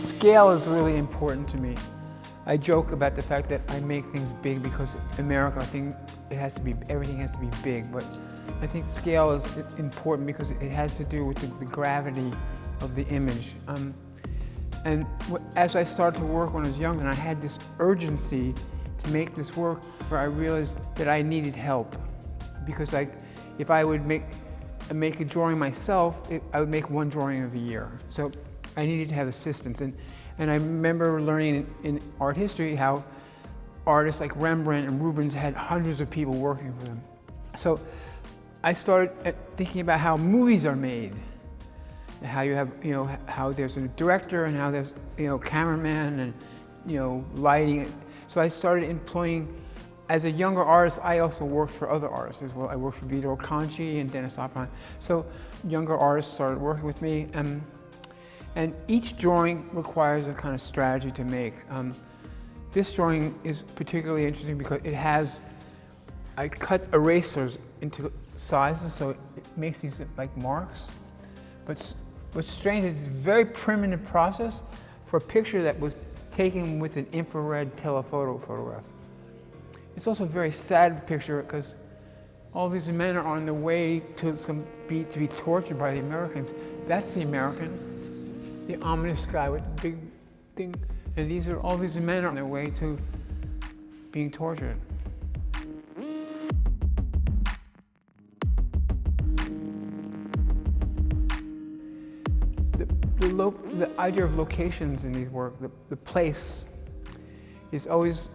Scale is really important to me. I joke about the fact that I make things big because America, I think everything has to be big, but I think scale is important because it has to do with the gravity of the image. And as I started to work when I was young, and I had this urgency to make this work, where I realized that I needed help. Because if I would make a drawing myself, I would make one drawing of the year. So I needed to have assistance. And I remember learning in art history how artists like Rembrandt and Rubens had hundreds of people working for them. So I started thinking about how movies are made. How you have, how there's a director and how there's, cameraman and, lighting. So I started employing, as a younger artist, I also worked for other artists as well. I worked for Vito Conci and Dennis Oppenheim. So younger artists started working with me. And each drawing requires a kind of strategy to make. This drawing is particularly interesting because I cut erasers into sizes, so it makes these like marks. But what's strange is it's a very primitive process for a picture that was taken with an infrared telephoto photograph. It's also a very sad picture because all these men are on the way to be tortured by the Americans. That's the American, the ominous guy with the big thing, and all these men are on their way to being tortured. The idea of locations in these work, the place, is always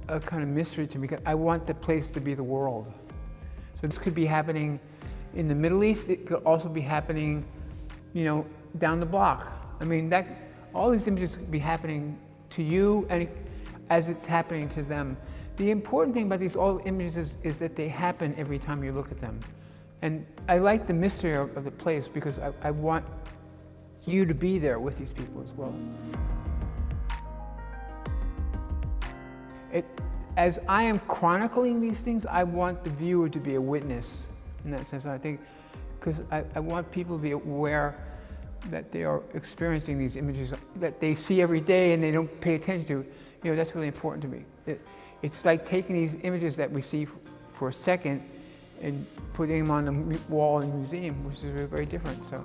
a kind of mystery to me. Because I want the place to be the world. So this could be happening in the Middle East. It could also be happening, down the block. I mean, all these images could be happening to you, and as it's happening to them. The important thing about all images is that they happen every time you look at them. And I like the mystery of the place because I want you to be there with these people as well. As I am chronicling these things, I want the viewer to be a witness in that sense. I think, because I want people to be aware that they are experiencing these images that they see every day and they don't pay attention to. That's really important to me. It's like taking these images that we see for a second and putting them on the wall in the museum, which is very different. So.